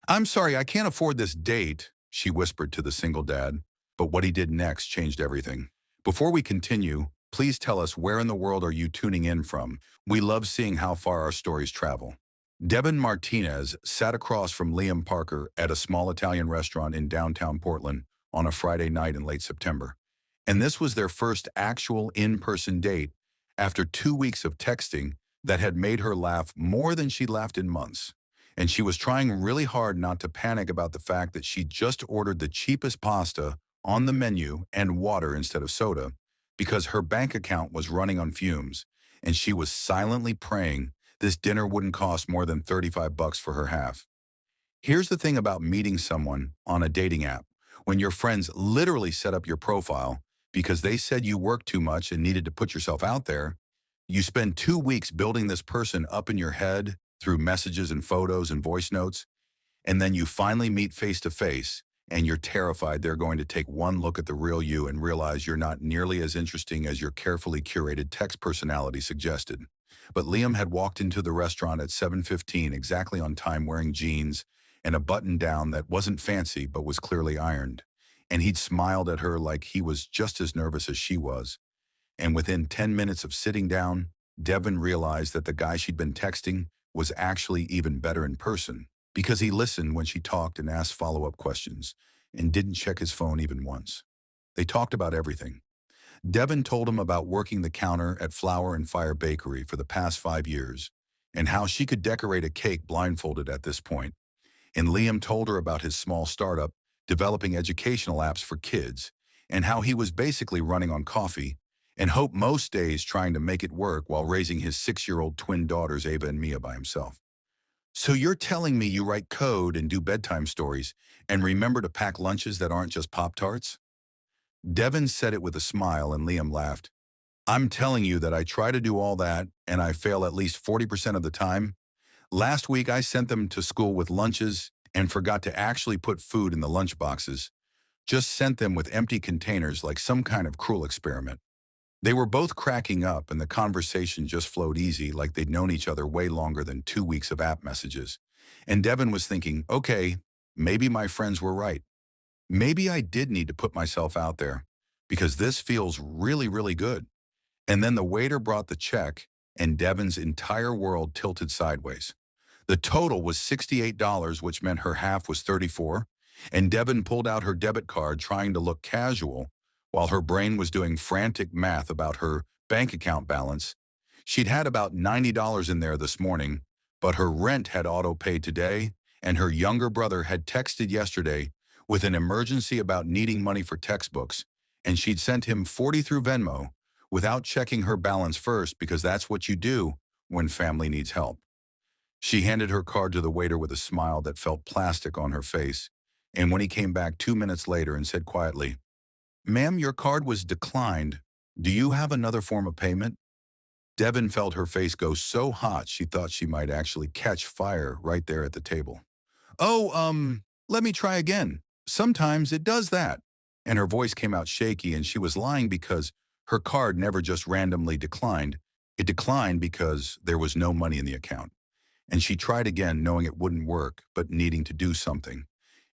"I'm sorry, I can't afford this date," she whispered to the single dad. But what he did next changed everything. Before we continue, please tell us, where in the world are you tuning in from? We love seeing how far our stories travel. Devin Martinez sat across from Liam Parker at a small Italian restaurant in downtown Portland on a Friday night in late September. And this was their first actual in-person date after 2 weeks of texting that had made her laugh more than she'd laughed in months. And she was trying really hard not to panic about the fact that she just ordered the cheapest pasta on the menu and water instead of soda because her bank account was running on fumes, and she was silently praying this dinner wouldn't cost more than 35 bucks for her half. Here's the thing about meeting someone on a dating app. When your friends literally set up your profile because they said you worked too much and needed to put yourself out there, you spend 2 weeks building this person up in your head through messages and photos and voice notes, and then you finally meet face to face, and you're terrified they're going to take one look at the real you and realize you're not nearly as interesting as your carefully curated text personality suggested. But Liam had walked into the restaurant at 7:15 exactly on time, wearing jeans and a button down that wasn't fancy but was clearly ironed. And he'd smiled at her like he was just as nervous as she was. And within 10 minutes of sitting down, Devin realized that the guy she'd been texting was actually even better in person, because he listened when she talked and asked follow-up questions and didn't check his phone even once. They talked about everything. Devin told him about working the counter at Flower and Fire Bakery for the past 5 years and how she could decorate a cake blindfolded at this point. And Liam told her about his small startup developing educational apps for kids and how he was basically running on coffee and hope most days trying to make it work while raising his 6-year-old twin daughters, Ava and Mia, by himself. So you're telling me you write code and do bedtime stories and remember to pack lunches that aren't just Pop-Tarts? Devin said it with a smile, and Liam laughed. I'm telling you that I try to do all that and I fail at least 40% of the time. Last week I sent them to school with lunches and forgot to actually put food in the lunch boxes. Just sent them with empty containers like some kind of cruel experiment. They were both cracking up, and the conversation just flowed easy, like they'd known each other way longer than 2 weeks of app messages. And Devin was thinking, okay, maybe my friends were right. Maybe I did need to put myself out there, because this feels really, really good. And then the waiter brought the check, and Devin's entire world tilted sideways. The total was $68, which meant her half was 34, and Devin pulled out her debit card trying to look casual while her brain was doing frantic math about her bank account balance. She'd had about $90 in there this morning, but her rent had auto-paid today, and her younger brother had texted yesterday with an emergency about needing money for textbooks, and she'd sent him 40 through Venmo without checking her balance first, because that's what you do when family needs help. She handed her card to the waiter with a smile that felt plastic on her face, and when he came back 2 minutes later and said quietly, "Ma'am, your card was declined. Do you have another form of payment?" Devin felt her face go so hot she thought she might actually catch fire right there at the table. "Oh, let me try again. Sometimes it does that." And her voice came out shaky, and she was lying because her card never just randomly declined. It declined because there was no money in the account. And she tried again, knowing it wouldn't work, but needing to do something.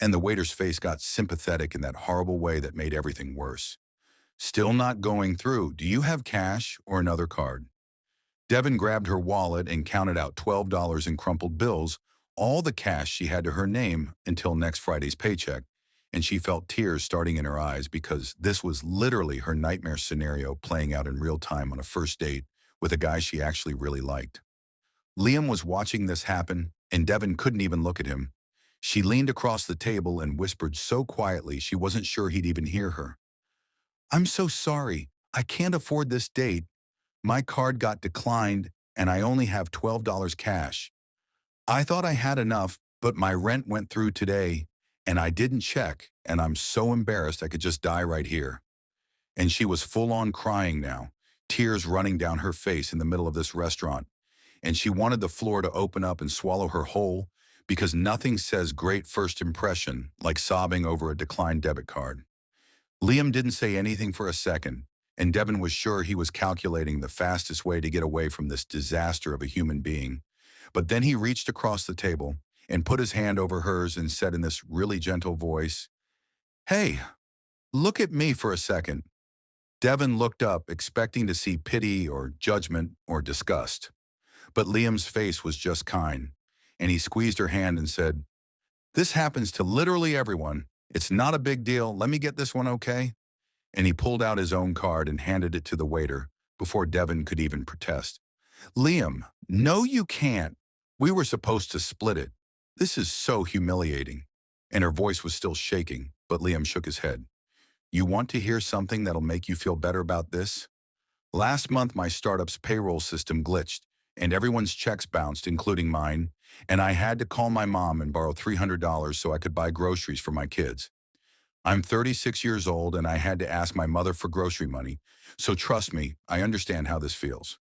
And the waiter's face got sympathetic in that horrible way that made everything worse. "Still not going through. Do you have cash or another card?" Devin grabbed her wallet and counted out $12 in crumpled bills, all the cash she had to her name until next Friday's paycheck, and she felt tears starting in her eyes, because this was literally her nightmare scenario playing out in real time on a first date with a guy she actually really liked. Liam was watching this happen, and Devin couldn't even look at him. She leaned across the table and whispered so quietly she wasn't sure he'd even hear her. "I'm so sorry. I can't afford this date. My card got declined, and I only have $12 cash. I thought I had enough, but my rent went through today, and I didn't check, and I'm so embarrassed I could just die right here." And she was full on crying now, tears running down her face in the middle of this restaurant. And she wanted the floor to open up and swallow her whole, because nothing says great first impression like sobbing over a declined debit card. Liam didn't say anything for a second, and Devin was sure he was calculating the fastest way to get away from this disaster of a human being. But then he reached across the table and put his hand over hers and said in this really gentle voice, "Hey, look at me for a second." Devin looked up, expecting to see pity or judgment or disgust. But Liam's face was just kind, and he squeezed her hand and said, "This happens to literally everyone. It's not a big deal. Let me get this one, okay?" And he pulled out his own card and handed it to the waiter before Devin could even protest. "Liam, no you can't. We were supposed to split it. This is so humiliating." And her voice was still shaking, but Liam shook his head. "You want to hear something that'll make you feel better about this? Last month, my startup's payroll system glitched, and everyone's checks bounced, including mine, and I had to call my mom and borrow $300 so I could buy groceries for my kids. I'm 36 years old, and I had to ask my mother for grocery money, so trust me, I understand how this feels."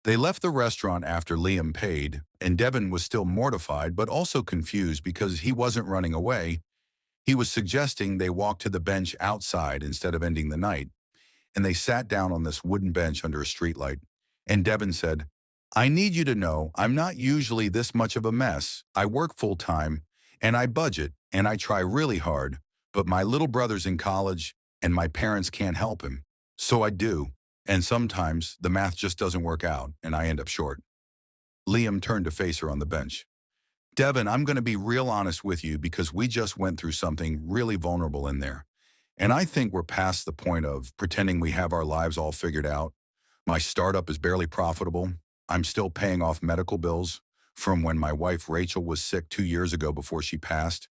They left the restaurant after Liam paid, and Devin was still mortified but also confused because he wasn't running away. He was suggesting they walk to the bench outside instead of ending the night, and they sat down on this wooden bench under a streetlight. And Devin said, "I need you to know I'm not usually this much of a mess. I work full-time, and I budget, and I try really hard, but my little brother's in college, and my parents can't help him. So I do, and sometimes the math just doesn't work out, and I end up short." Liam turned to face her on the bench. "Devin, I'm going to be real honest with you because we just went through something really vulnerable in there. And I think we're past the point of pretending we have our lives all figured out. My startup is barely profitable. I'm still paying off medical bills from when my wife Rachel was sick 2 years ago before she passed.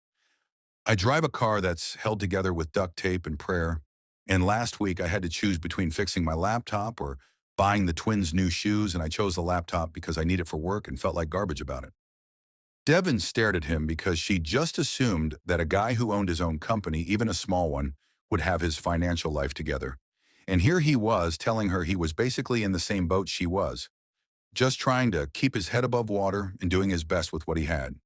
I drive a car that's held together with duct tape and prayer. And last week I had to choose between fixing my laptop or buying the twins new shoes, and I chose the laptop because I need it for work and felt like garbage about it." Devin stared at him because she just assumed that a guy who owned his own company, even a small one, would have his financial life together. And here he was telling her he was basically in the same boat she was, just trying to keep his head above water and doing his best with what he had.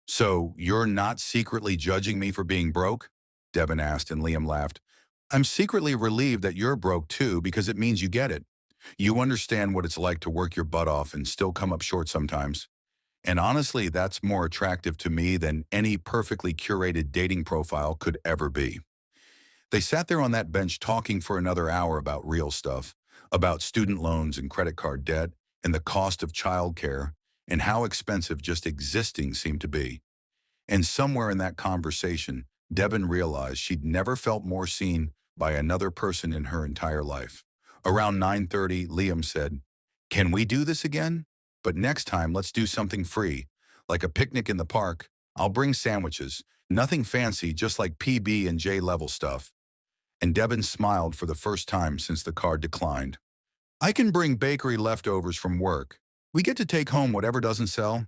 "So you're not secretly judging me for being broke?" Devin asked, and Liam laughed. "I'm secretly relieved that you're broke too because it means you get it. You understand what it's like to work your butt off and still come up short sometimes. And honestly, that's more attractive to me than any perfectly curated dating profile could ever be." They sat there on that bench talking for another hour about real stuff, about student loans and credit card debt, and the cost of childcare, and how expensive just existing seemed to be. And somewhere in that conversation, Devin realized she'd never felt more seen by another person in her entire life. Around 9:30, Liam said, "Can we do this again? But next time, let's do something free, like a picnic in the park. I'll bring sandwiches, nothing fancy, just like PB and J level stuff." And Devin smiled for the first time since the card declined. "I can bring bakery leftovers from work. We get to take home whatever doesn't sell.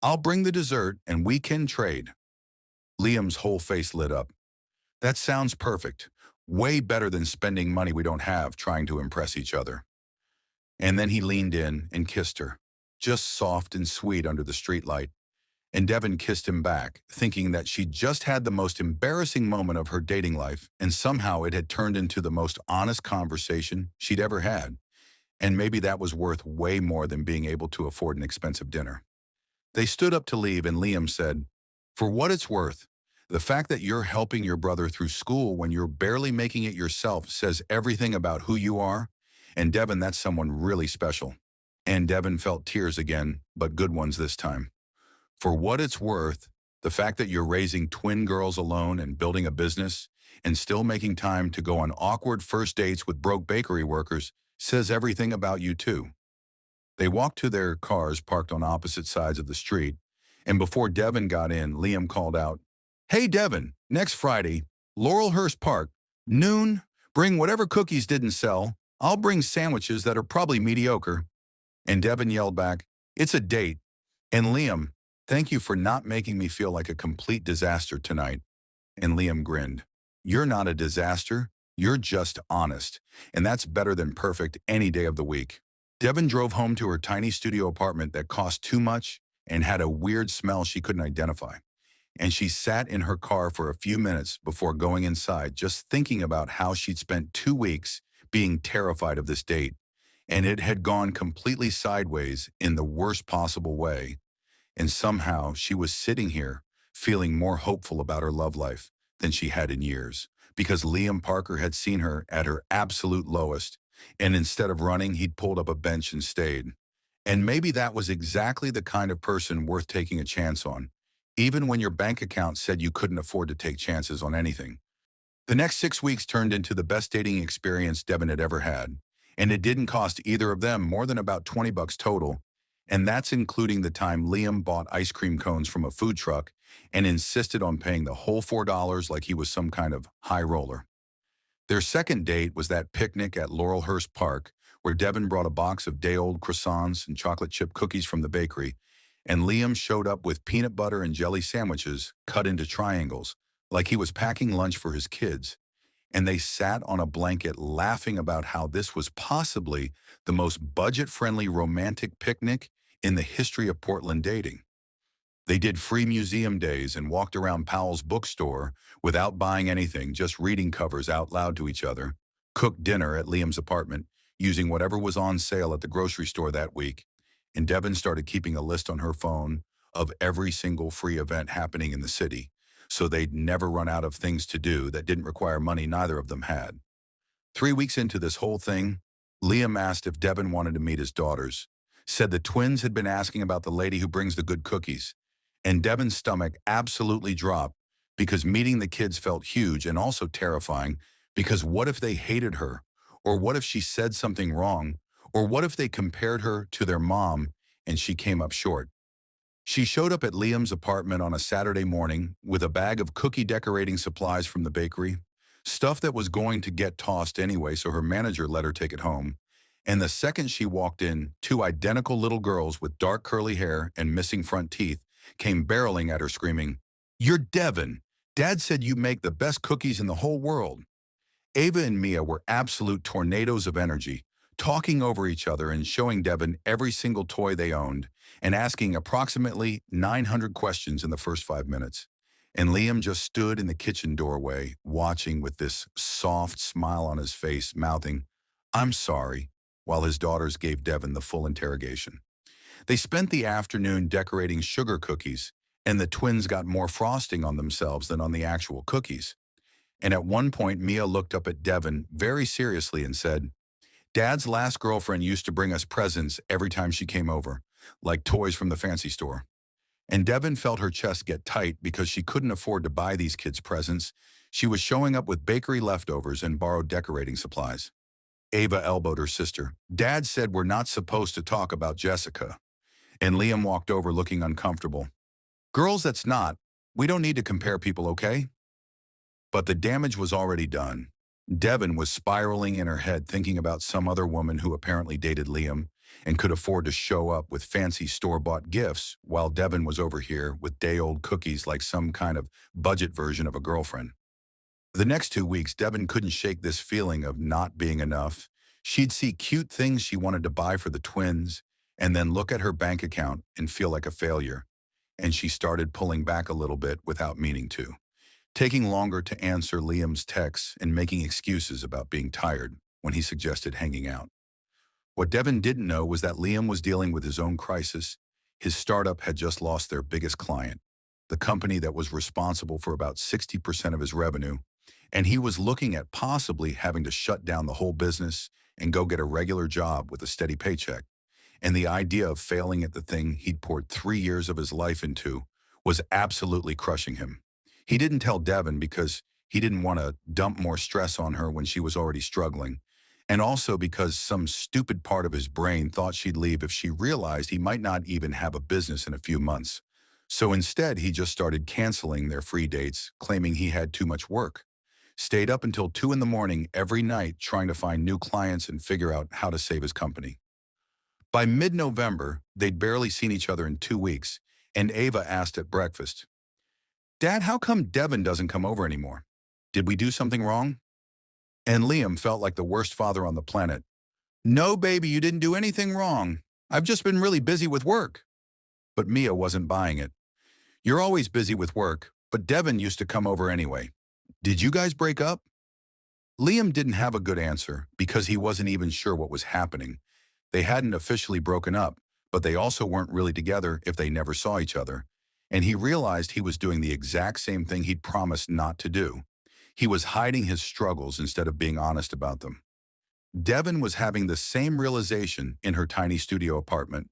I'll bring the dessert and we can trade." Liam's whole face lit up. "That sounds perfect. Way better than spending money we don't have trying to impress each other." And then he leaned in and kissed her, just soft and sweet under the streetlight. And Devin kissed him back, thinking that she'd just had the most embarrassing moment of her dating life, and somehow it had turned into the most honest conversation she'd ever had. And maybe that was worth way more than being able to afford an expensive dinner. They stood up to leave, and Liam said, "For what it's worth, the fact that you're helping your brother through school when you're barely making it yourself says everything about who you are. And Devin, that's someone really special." And Devin felt tears again, but good ones this time. "For what it's worth, the fact that you're raising twin girls alone and building a business and still making time to go on awkward first dates with broke bakery workers says everything about you too." They walked to their cars parked on opposite sides of the street, and before Devin got in, Liam called out, "Hey Devin, next Friday, Laurelhurst Park, noon, bring whatever cookies didn't sell. I'll bring sandwiches that are probably mediocre." And Devin yelled back, "It's a date. And Liam, thank you for not making me feel like a complete disaster tonight." And Liam grinned. "You're not a disaster. You're just honest. And that's better than perfect any day of the week." Devin drove home to her tiny studio apartment that cost too much and had a weird smell she couldn't identify. And she sat in her car for a few minutes before going inside, just thinking about how she'd spent 2 weeks being terrified of this date. And it had gone completely sideways in the worst possible way. And somehow she was sitting here, feeling more hopeful about her love life than she had in years, because Liam Parker had seen her at her absolute lowest, and instead of running, he'd pulled up a bench and stayed. And maybe that was exactly the kind of person worth taking a chance on, even when your bank account said you couldn't afford to take chances on anything. The next 6 weeks turned into the best dating experience Devin had ever had, and it didn't cost either of them more than about 20 bucks total, and that's including the time Liam bought ice cream cones from a food truck and insisted on paying the whole $4 like he was some kind of high roller. Their second date was that picnic at Laurelhurst Park, where Devin brought a box of day-old croissants and chocolate chip cookies from the bakery, and Liam showed up with peanut butter and jelly sandwiches cut into triangles, like he was packing lunch for his kids. And they sat on a blanket laughing about how this was possibly the most budget-friendly romantic picnic in the history of Portland dating. They did free museum days and walked around Powell's bookstore without buying anything, just reading covers out loud to each other, cooked dinner at Liam's apartment, using whatever was on sale at the grocery store that week, and Devin started keeping a list on her phone of every single free event happening in the city, so they'd never run out of things to do that didn't require money neither of them had. 3 weeks into this whole thing, Liam asked if Devin wanted to meet his daughters, said the twins had been asking about the lady who brings the good cookies, and Devin's stomach absolutely dropped because meeting the kids felt huge and also terrifying, because what if they hated her? Or what if she said something wrong? Or what if they compared her to their mom and she came up short? She showed up at Liam's apartment on a Saturday morning with a bag of cookie decorating supplies from the bakery, stuff that was going to get tossed anyway, so her manager let her take it home. And the second she walked in, two identical little girls with dark curly hair and missing front teeth came barreling at her screaming, "You're Devin! Dad said you make the best cookies in the whole world." Ava and Mia were absolute tornadoes of energy, talking over each other and showing Devin every single toy they owned, and asking approximately 900 questions in the first 5 minutes. And Liam just stood in the kitchen doorway, watching with this soft smile on his face, mouthing, "I'm sorry," while his daughters gave Devin the full interrogation. They spent the afternoon decorating sugar cookies, and the twins got more frosting on themselves than on the actual cookies. And at one point, Mia looked up at Devin very seriously and said, "Dad's last girlfriend used to bring us presents every time she came over, like toys from the fancy store." And Devin felt her chest get tight because she couldn't afford to buy these kids presents. She was showing up with bakery leftovers and borrowed decorating supplies. Ava elbowed her sister. "Dad said we're not supposed to talk about Jessica." And Liam walked over looking uncomfortable. "Girls, that's not. We don't need to compare people, okay?" But the damage was already done. Devin was spiraling in her head thinking about some other woman who apparently dated Liam and could afford to show up with fancy store-bought gifts, while Devin was over here with day-old cookies like some kind of budget version of a girlfriend. The next 2 weeks, Devin couldn't shake this feeling of not being enough. She'd see cute things she wanted to buy for the twins and then look at her bank account and feel like a failure. And she started pulling back a little bit without meaning to, taking longer to answer Liam's texts and making excuses about being tired when he suggested hanging out. What Devin didn't know was that Liam was dealing with his own crisis. His startup had just lost their biggest client, the company that was responsible for about 60% of his revenue, and he was looking at possibly having to shut down the whole business and go get a regular job with a steady paycheck. And the idea of failing at the thing he'd poured 3 years of his life into was absolutely crushing him. He didn't tell Devin because he didn't want to dump more stress on her when she was already struggling, and also because some stupid part of his brain thought she'd leave if she realized he might not even have a business in a few months. So instead, he just started canceling their free dates, claiming he had too much work. Stayed up until 2 in the morning every night trying to find new clients and figure out how to save his company. By mid-November, they'd barely seen each other in 2 weeks, and Ava asked at breakfast, "Dad, how come Devin doesn't come over anymore? Did we do something wrong?" And Liam felt like the worst father on the planet. "No, baby, you didn't do anything wrong. I've just been really busy with work." But Mia wasn't buying it. "You're always busy with work, but Devin used to come over anyway. Did you guys break up?" Liam didn't have a good answer because he wasn't even sure what was happening. They hadn't officially broken up, but they also weren't really together if they never saw each other. And he realized he was doing the exact same thing he'd promised not to do. He was hiding his struggles instead of being honest about them. Devon was having the same realization in her tiny studio apartment,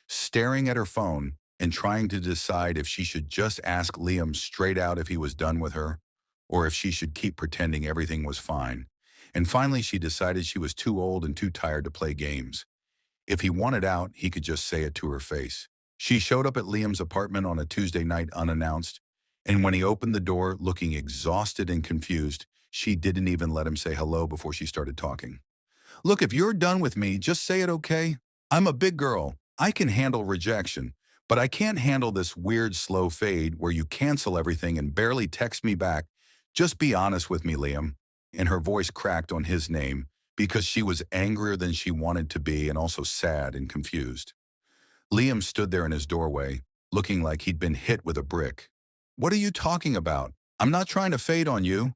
staring at her phone and trying to decide if she should just ask Liam straight out if he was done with her, or if she should keep pretending everything was fine. And finally, she decided she was too old and too tired to play games. If he wanted out, he could just say it to her face. She showed up at Liam's apartment on a Tuesday night unannounced, and when he opened the door looking exhausted and confused, she didn't even let him say hello before she started talking. Look, if you're done with me, just say it, okay? I'm a big girl. I can handle rejection, but I can't handle this weird slow fade where you cancel everything and barely text me back. Just be honest with me, Liam. And her voice cracked on his name because she was angrier than she wanted to be and also sad and confused. Liam stood there in his doorway, looking like he'd been hit with a brick. What are you talking about? I'm not trying to fade on you.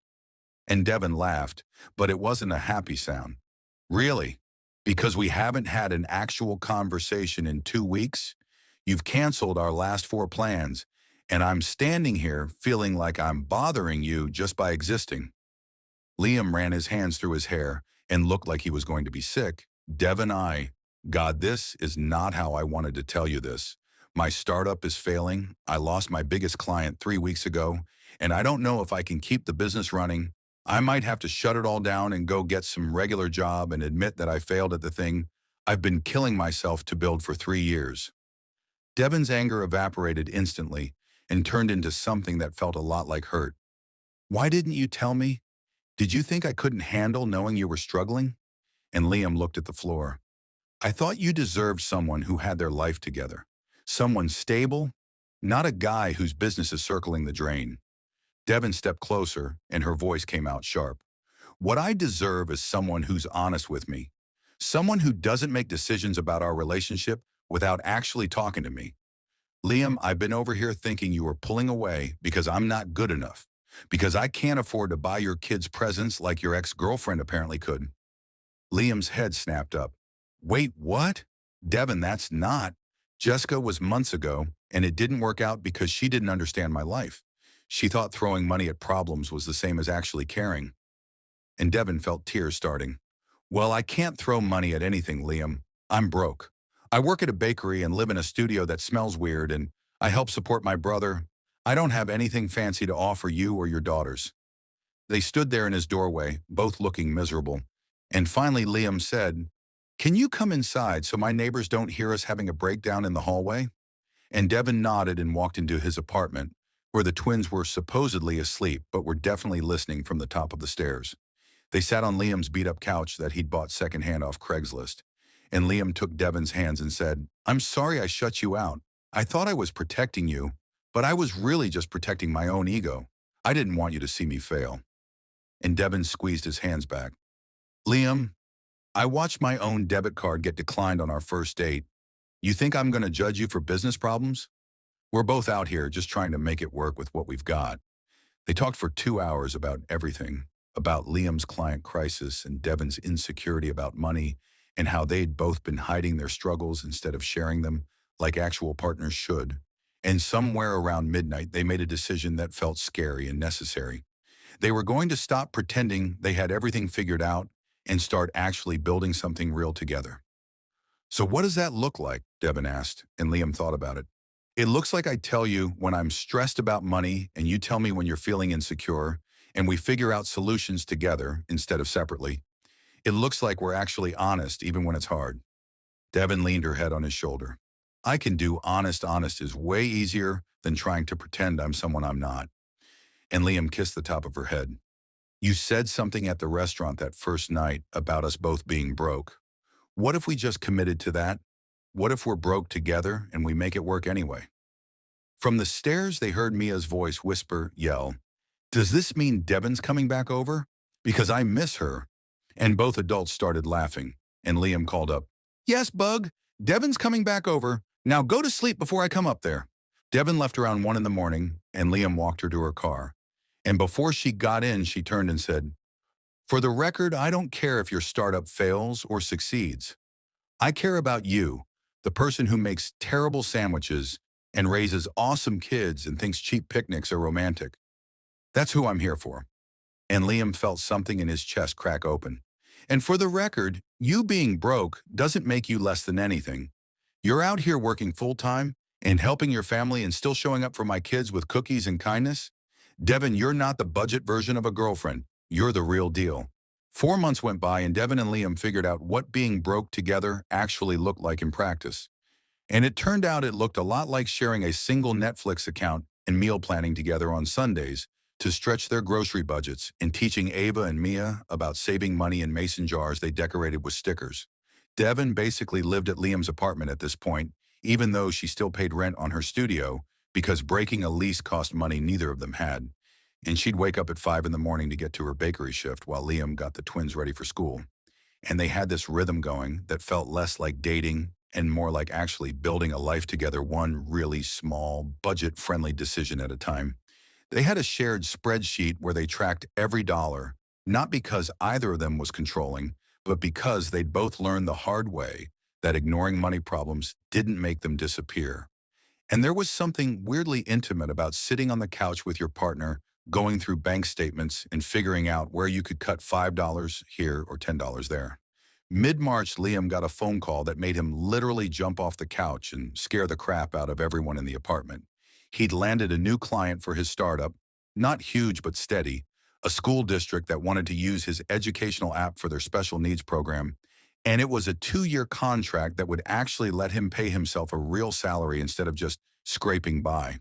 And Devon laughed, but it wasn't a happy sound. Really? Because we haven't had an actual conversation in 2 weeks? You've canceled our last 4 plans, and I'm standing here feeling like I'm bothering you just by existing. Liam ran his hands through his hair and looked like he was going to be sick. Devon, God, this is not how I wanted to tell you this. My startup is failing. I lost my biggest client 3 weeks ago, and I don't know if I can keep the business running. I might have to shut it all down and go get some regular job and admit that I failed at the thing I've been killing myself to build for 3 years. Devon's anger evaporated instantly and turned into something that felt a lot like hurt. Why didn't you tell me? Did you think I couldn't handle knowing you were struggling? And Liam looked at the floor. I thought you deserved someone who had their life together. Someone stable, not a guy whose business is circling the drain. Devon stepped closer, and her voice came out sharp. What I deserve is someone who's honest with me. Someone who doesn't make decisions about our relationship without actually talking to me. Liam, I've been over here thinking you were pulling away because I'm not good enough. Because I can't afford to buy your kids presents like your ex-girlfriend apparently could. Liam's head snapped up. Wait, what? Devon, that's not. Jessica was months ago, and it didn't work out because she didn't understand my life. She thought throwing money at problems was the same as actually caring. And Devon felt tears starting. Well, I can't throw money at anything, Liam. I'm broke. I work at a bakery and live in a studio that smells weird, and I help support my brother. I don't have anything fancy to offer you or your daughters. They stood there in his doorway, both looking miserable. And finally Liam said, Can you come inside so my neighbors don't hear us having a breakdown in the hallway? And Devon nodded and walked into his apartment, where the twins were supposedly asleep but were definitely listening from the top of the stairs. They sat on Liam's beat-up couch that he'd bought secondhand off Craigslist. And Liam took Devon's hands and said, I'm sorry I shut you out. I thought I was protecting you, but I was really just protecting my own ego. I didn't want you to see me fail. And Devon squeezed his hands back. Liam, I watched my own debit card get declined on our first date. You think I'm going to judge you for business problems? We're both out here just trying to make it work with what we've got. They talked for 2 hours about everything, about Liam's client crisis and Devon's insecurity about money, and how they'd both been hiding their struggles instead of sharing them like actual partners should. And somewhere around midnight, they made a decision that felt scary and necessary. They were going to stop pretending they had everything figured out and start actually building something real together. So what does that look like? Devon asked, and Liam thought about it. It looks like I tell you when I'm stressed about money and you tell me when you're feeling insecure, and we figure out solutions together instead of separately. It looks like we're actually honest even when it's hard. Devon leaned her head on his shoulder. I can do honest is way easier than trying to pretend I'm someone I'm not. And Liam kissed the top of her head. You said something at the restaurant that first night about us both being broke. What if we just committed to that? What if we're broke together and we make it work anyway? From the stairs, they heard Mia's voice yell, Does this mean Devon's coming back over? Because I miss her. And both adults started laughing, and Liam called up, Yes, Bug, Devon's coming back over. Now go to sleep before I come up there. Devon left around 1 in the morning, and Liam walked her to her car. And before she got in, she turned and said, For the record, I don't care if your startup fails or succeeds. I care about you, The person who makes terrible sandwiches and raises awesome kids and thinks cheap picnics are romantic. That's who I'm here for. And Liam felt something in his chest crack open. And for the record, you being broke doesn't make you less than anything. You're out here working full-time and helping your family and still showing up for my kids with cookies and kindness? Devin, you're not the budget version of a girlfriend. You're the real deal. 4 months went by and Devin and Liam figured out what being broke together actually looked like in practice. And it turned out it looked a lot like sharing a single Netflix account and meal planning together on Sundays to stretch their grocery budgets and teaching Ava and Mia about saving money in mason jars they decorated with stickers. Devin basically lived at Liam's apartment at this point, even though she still paid rent on her studio because breaking a lease cost money neither of them had. And she'd wake up at 5 in the morning to get to her bakery shift while Liam got the twins ready for school. And they had this rhythm going that felt less like dating and more like actually building a life together, one really small, budget-friendly decision at a time. They had a shared spreadsheet where they tracked every dollar, not because either of them was controlling, but because they'd both learned the hard way that ignoring money problems didn't make them disappear. And there was something weirdly intimate about sitting on the couch with your partner, going through bank statements and figuring out where you could cut $5 here or $10 there. Mid-March, Liam got a phone call that made him literally jump off the couch and scare the crap out of everyone in the apartment. He'd landed a new client for his startup, not huge but steady, a school district that wanted to use his educational app for their special needs program, and it was a 2-year contract that would actually let him pay himself a real salary instead of just scraping by.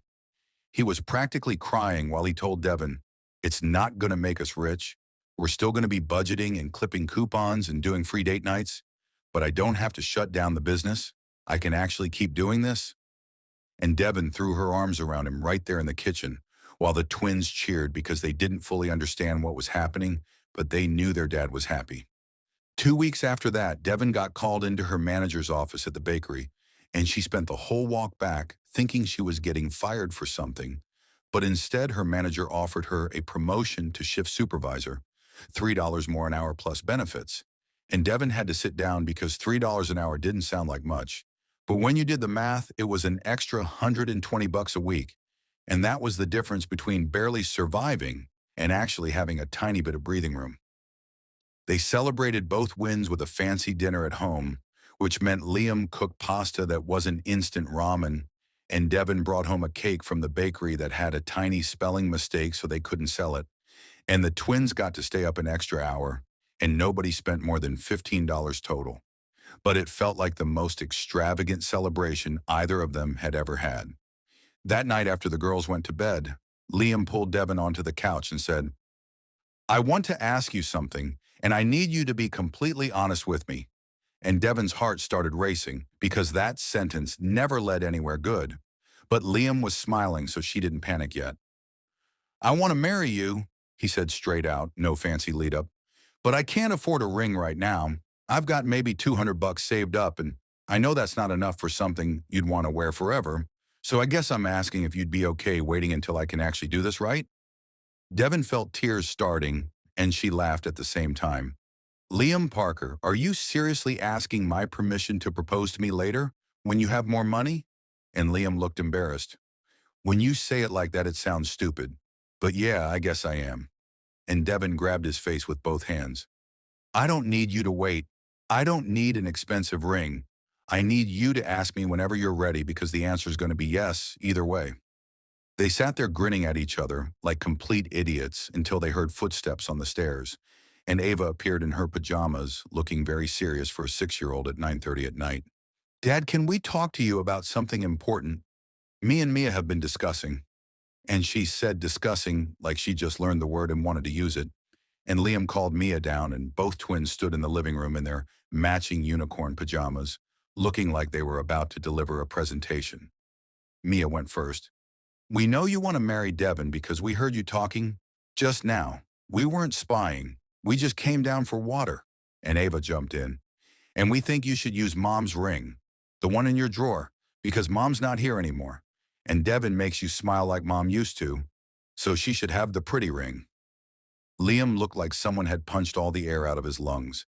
He was practically crying while he told Devin, "It's not going to make us rich. We're still going to be budgeting and clipping coupons and doing free date nights, but I don't have to shut down the business. I can actually keep doing this." And Devin threw her arms around him right there in the kitchen, while the twins cheered because they didn't fully understand what was happening, but they knew their dad was happy. 2 weeks after that, Devin got called into her manager's office at the bakery, and she spent the whole walk back thinking she was getting fired for something. But instead, her manager offered her a promotion to shift supervisor, $3 more an hour plus benefits. And Devin had to sit down because $3 an hour didn't sound like much. But when you did the math, it was an extra $120 a week. And that was the difference between barely surviving and actually having a tiny bit of breathing room. They celebrated both wins with a fancy dinner at home, which meant Liam cooked pasta that wasn't instant ramen, and Devin brought home a cake from the bakery that had a tiny spelling mistake so they couldn't sell it. And the twins got to stay up an extra hour, and nobody spent more than $15 total. But it felt like the most extravagant celebration either of them had ever had. That night after the girls went to bed, Liam pulled Devin onto the couch and said, "I want to ask you something, and I need you to be completely honest with me." And Devin's heart started racing because that sentence never led anywhere good. But Liam was smiling, so she didn't panic yet. "I want to marry you," he said straight out, no fancy lead-up. "But I can't afford a ring right now. I've got maybe $200 saved up, and I know that's not enough for something you'd want to wear forever. So I guess I'm asking if you'd be okay waiting until I can actually do this, right?" Devin felt tears starting, and she laughed at the same time. "Liam Parker, are you seriously asking my permission to propose to me later, when you have more money?" And Liam looked embarrassed. "When you say it like that, it sounds stupid. But yeah, I guess I am." And Devin grabbed his face with both hands. "I don't need you to wait. I don't need an expensive ring. I need you to ask me whenever you're ready because the answer is going to be yes, either way." They sat there grinning at each other like complete idiots until they heard footsteps on the stairs, and Ava appeared in her pajamas, looking very serious for a 6-year-old at 9:30 at night. "Dad, can we talk to you about something important? Me and Mia have been discussing." And she said discussing like she just learned the word and wanted to use it. And Liam called Mia down, and both twins stood in the living room in their matching unicorn pajamas, looking like they were about to deliver a presentation. Mia went first. "We know you want to marry Devin because we heard you talking just now. We weren't spying. We just came down for water." And Ava jumped in. "And we think you should use Mom's ring, the one in your drawer, because Mom's not here anymore. And Devin makes you smile like Mom used to, so she should have the pretty ring." Liam looked like someone had punched all the air out of his lungs.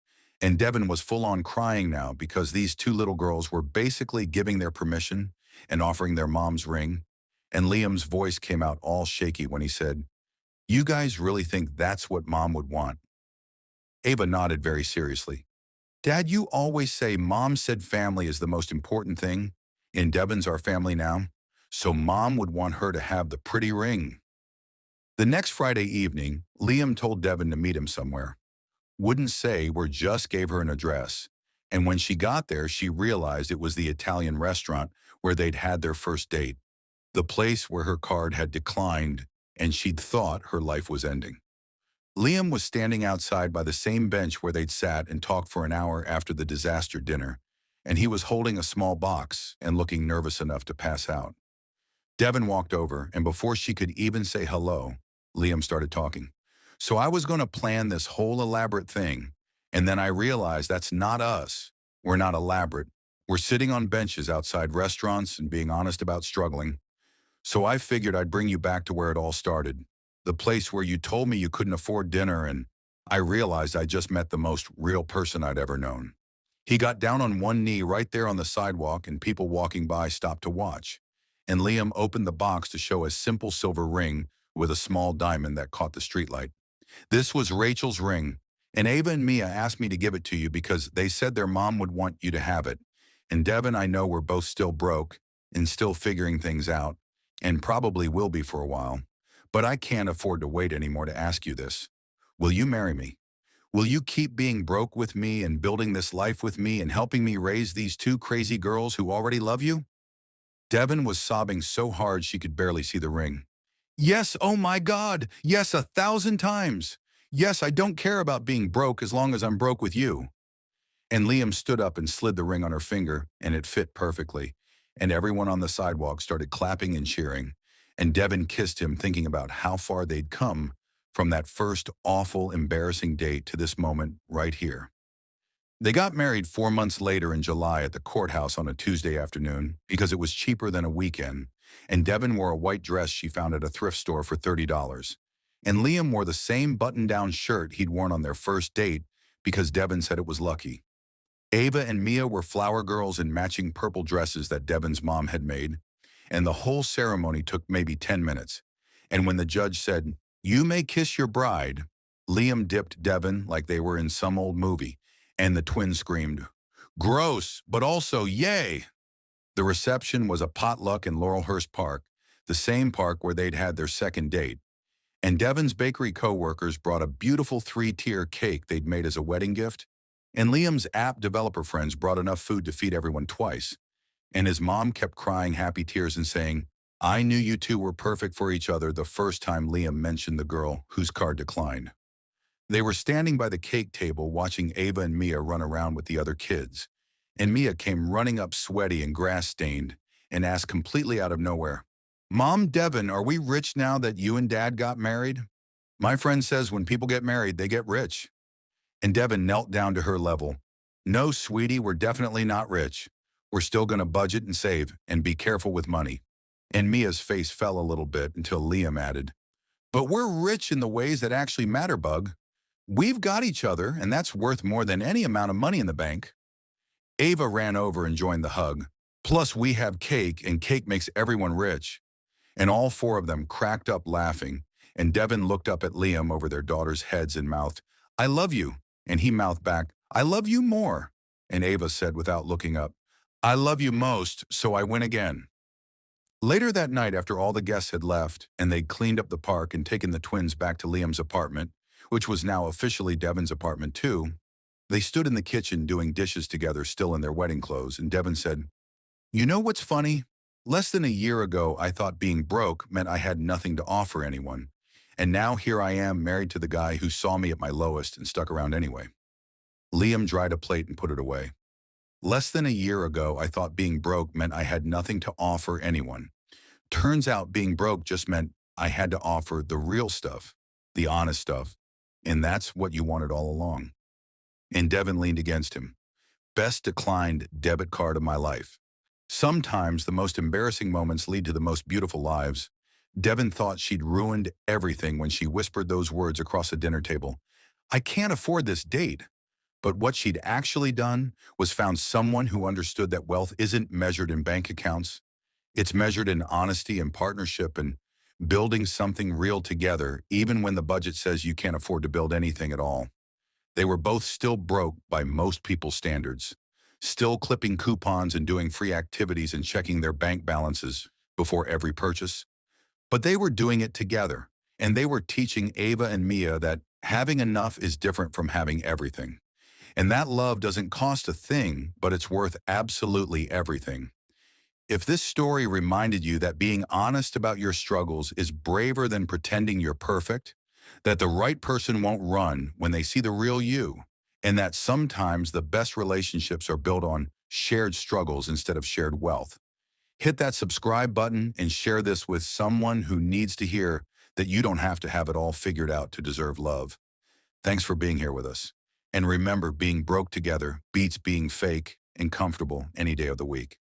And Devin was full on crying now because these two little girls were basically giving their permission and offering their mom's ring. And Liam's voice came out all shaky when he said, "You guys really think that's what mom would want?" Ava nodded very seriously. "Dad, you always say mom said family is the most important thing. And Devin's our family now. So mom would want her to have the pretty ring." The next Friday evening, Liam told Devin to meet him somewhere. Wouldn't say where, just gave her an address. And when she got there, she realized it was the Italian restaurant where they'd had their first date, the place where her card had declined and she'd thought her life was ending. Liam was standing outside by the same bench where they'd sat and talked for an hour after the disaster dinner, and he was holding a small box and looking nervous enough to pass out. Devin walked over, and before she could even say hello, Liam started talking. "So I was going to plan this whole elaborate thing, and then I realized that's not us. We're not elaborate. We're sitting on benches outside restaurants and being honest about struggling. So I figured I'd bring you back to where it all started, the place where you told me you couldn't afford dinner, and I realized I just met the most real person I'd ever known." He got down on one knee right there on the sidewalk, and people walking by stopped to watch. And Liam opened the box to show a simple silver ring with a small diamond that caught the streetlight. "This was Rachel's ring, and Ava and Mia asked me to give it to you because they said their mom would want you to have it. And Devin, I know we're both still broke and still figuring things out, and probably will be for a while. But I can't afford to wait anymore to ask you this. Will you marry me? Will you keep being broke with me and building this life with me and helping me raise these two crazy girls who already love you?" Devin was sobbing so hard she could barely see the ring. "Yes, oh my God, yes, 1,000 times. Yes, I don't care about being broke as long as I'm broke with you." And Liam stood up and slid the ring on her finger, and it fit perfectly. And everyone on the sidewalk started clapping and cheering. And Devin kissed him, thinking about how far they'd come from that first awful, embarrassing date to this moment right here. They got married 4 months later in July at the courthouse on a Tuesday afternoon because it was cheaper than a weekend, and Devin wore a white dress she found at a thrift store for $30. And Liam wore the same button-down shirt he'd worn on their first date because Devin said it was lucky. Ava and Mia were flower girls in matching purple dresses that Devin's mom had made, and the whole ceremony took maybe 10 minutes. And when the judge said, "You may kiss your bride," Liam dipped Devin like they were in some old movie, and the twins screamed, "Gross, but also yay!" The reception was a potluck in Laurelhurst Park, the same park where they'd had their second date. And Devin's bakery co-workers brought a beautiful 3-tier cake they'd made as a wedding gift. And Liam's app developer friends brought enough food to feed everyone twice. And his mom kept crying happy tears and saying, "I knew you two were perfect for each other," the first time Liam mentioned the girl whose card declined. They were standing by the cake table watching Ava and Mia run around with the other kids. And Mia came running up sweaty and grass-stained and asked completely out of nowhere, "Mom, Devin, are we rich now that you and Dad got married? My friend says when people get married, they get rich." And Devin knelt down to her level. "No, sweetie, we're definitely not rich. We're still going to budget and save and be careful with money." And Mia's face fell a little bit until Liam added, "But we're rich in the ways that actually matter, Bug. We've got each other, and that's worth more than any amount of money in the bank." Ava ran over and joined the hug. "Plus, we have cake, and cake makes everyone rich." And all four of them cracked up laughing, and Devin looked up at Liam over their daughters' heads and mouthed, "I love you." And he mouthed back, "I love you more." And Ava said without looking up, "I love you most, so I win again." Later that night, after all the guests had left and they'd cleaned up the park and taken the twins back to Liam's apartment, which was now officially Devin's apartment too, they stood in the kitchen doing dishes together, still in their wedding clothes, and Devin said, "You know what's funny? Less than a year ago, I thought being broke meant I had nothing to offer anyone. And now here I am, married to the guy who saw me at my lowest and stuck around anyway." Liam dried a plate and put it away. "Less than a year ago, I thought being broke meant I had nothing to offer anyone. Turns out being broke just meant I had to offer the real stuff, the honest stuff. And that's what you wanted all along." And Devin leaned against him. "Best declined debit card of my life." Sometimes the most embarrassing moments lead to the most beautiful lives. Devin thought she'd ruined everything when she whispered those words across a dinner table. "I can't afford this date." But what she'd actually done was found someone who understood that wealth isn't measured in bank accounts. It's measured in honesty and partnership and building something real together, even when the budget says you can't afford to build anything at all. They were both still broke by most people's standards, still clipping coupons and doing free activities and checking their bank balances before every purchase. But they were doing it together, and they were teaching Ava and Mia that having enough is different from having everything. And that love doesn't cost a thing, but it's worth absolutely everything. If this story reminded you that being honest about your struggles is braver than pretending you're perfect, that the right person won't run when they see the real you, and that sometimes the best relationships are built on shared struggles instead of shared wealth, hit that subscribe button and share this with someone who needs to hear that you don't have to have it all figured out to deserve love. Thanks for being here with us. And remember, being broke together beats being fake and comfortable any day of the week.